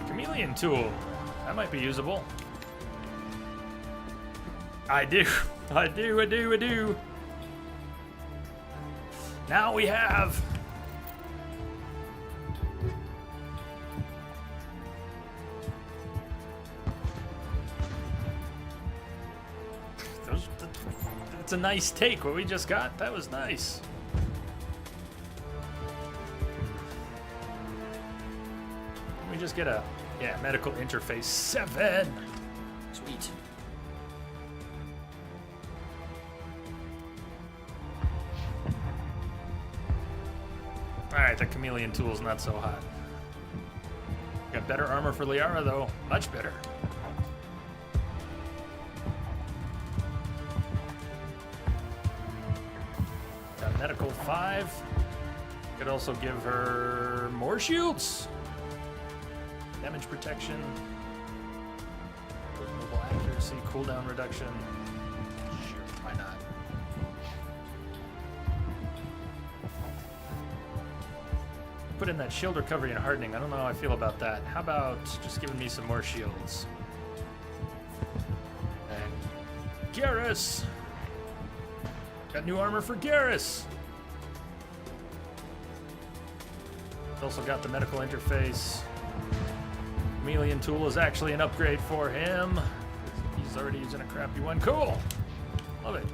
Chameleon tool. That might be usable. I do. I do. Now we have... It's a nice take, what we just got. That was nice. Can we just get a, medical interface 7? Sweet. Alright, the chameleon tool's not so hot. Got better armor for Liara, though. Much better. Medical 5. Could also give her more shields. Damage protection. Mobile accuracy, cooldown reduction. Sure, why not? Put in that shield recovery and hardening. I don't know how I feel about that. How about just giving me some more shields? And Garrus! Got new armor for Garrus! Also got the medical interface. Chameleon tool is actually an upgrade for him. He's already using a crappy one. Cool! Love it.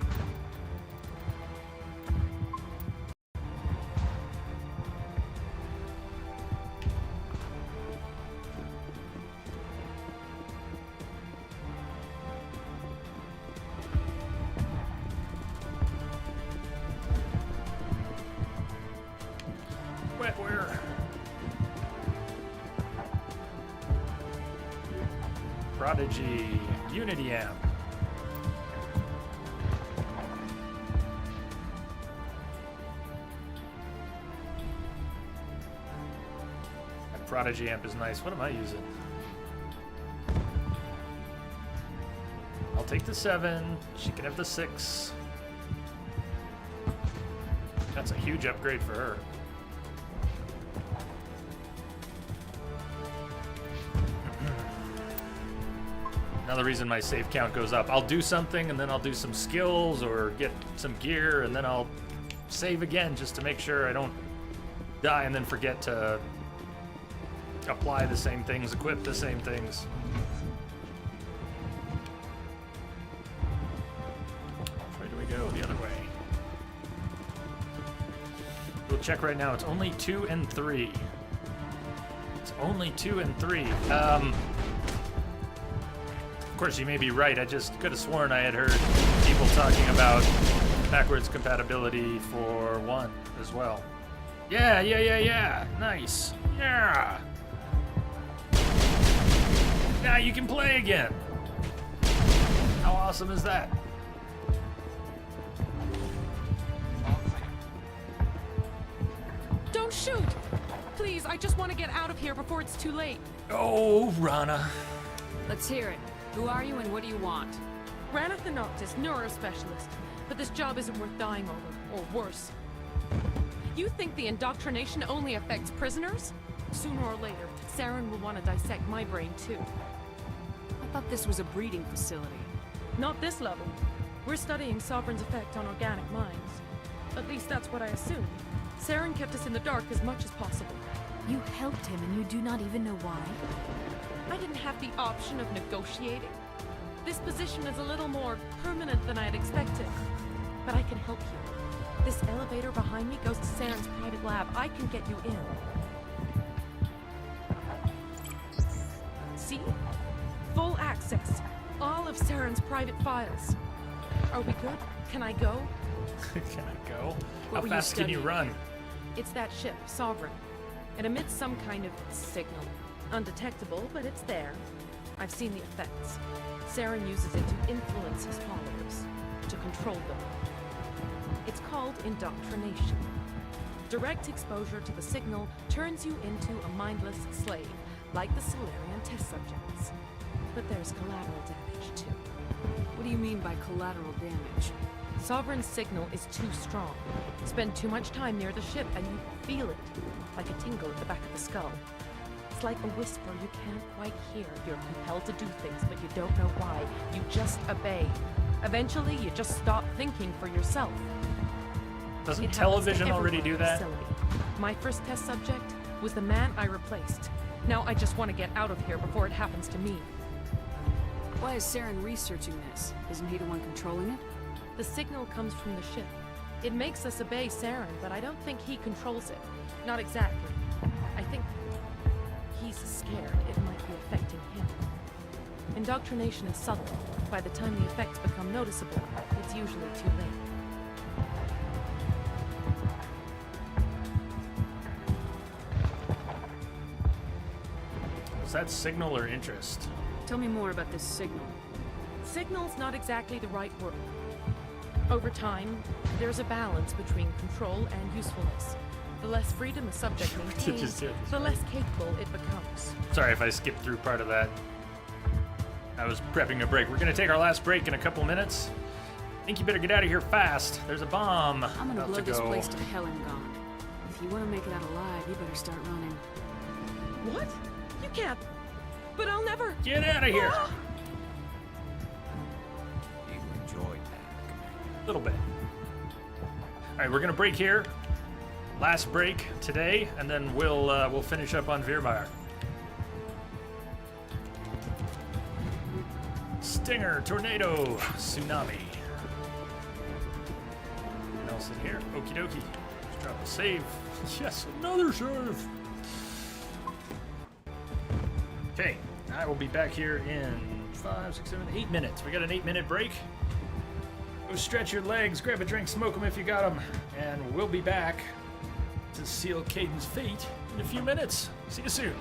Prodigy, Unity amp. That Prodigy amp is nice. What am I using? I'll take the 7. She can have the 6. That's a huge upgrade for her. Another reason my save count goes up. I'll do something and then I'll do some skills or get some gear and then I'll save again just to make sure I don't die and then forget to apply the same things, equip the same things. Which way do we go? The other way. We'll check right now. It's only 2 and 3. It's only 2 and 3. Of course, you may be right. I just could have sworn I had heard people talking about backwards compatibility for 1 as well. Yeah. Nice. Yeah. Now you can play again. How awesome is that? Don't shoot! Please, I just want to get out of here before it's too late. Oh, Rana. Let's hear it. Who are you and what do you want? Rana Thanoctis, neurospecialist. But this job isn't worth dying over, or worse. You think the indoctrination only affects prisoners? Sooner or later, Saren will want to dissect my brain too. I thought this was a breeding facility. Not this level. We're studying Sovereign's effect on organic minds. At least that's what I assumed. Saren kept us in the dark as much as possible. You helped him and you do not even know why? I didn't have the option of negotiating. This position is a little more permanent than I had expected. But I can help you. This elevator behind me goes to Saren's private lab. I can get you in. See? Full access. All of Saren's private files. Are we good? Can I go? Can I go? What How were fast can you studying? run? It's that ship, Sovereign. It emits some kind of signal. Undetectable, but it's there. I've seen the effects. Saren uses it to influence his followers, to control them. It's called indoctrination. Direct exposure to the signal turns you into a mindless slave, like the Solarian test subjects. But there's collateral damage, too. What do you mean by collateral damage? Sovereign's signal is too strong. Spend too much time near the ship and you feel it, like a tingle at the back of the skull. It's like a whisper you can't quite hear. You're compelled to do things, but you don't know why. You just obey. Eventually, you just stop thinking for yourself. Doesn't It happens to television everyone already in do the that? facility. My first test subject was the man I replaced. Now I just want to get out of here before it happens to me. Why is Saren researching this? Isn't he the one controlling it? The signal comes from the ship. It makes us obey Saren, but I don't think he controls it. Not exactly. I think he's scared it might be affecting him. Indoctrination is subtle. By the time the effects become noticeable, it's usually too late. Was that signal or interest? Tell me more about this signal. Signal's not exactly the right word. Over time, there's a balance between control and usefulness. The less freedom a subject maintains, the less capable it becomes. Sorry if I skipped through part of that. I was prepping a break. We're gonna take our last break in a couple minutes. I think you better get out of here fast. There's a bomb I'm gonna about blow to this go. place to hell and gone. If you want to make it out alive, you better start running. What? You can't. But I'll never. Get out of here. Ah! You enjoyed that. A little bit. All right, we're gonna break here. Last break today, and then we'll finish up on Virmire. Stinger, tornado, tsunami. What else in here? Okie dokie. Let's drop a save. Yes, another save. Okay, I will be back here in 5, 6, 7, 8 minutes. We got an 8-minute break. Go stretch your legs, grab a drink, smoke them if you got them, and we'll be back to seal Caden's fate in a few minutes. See you soon.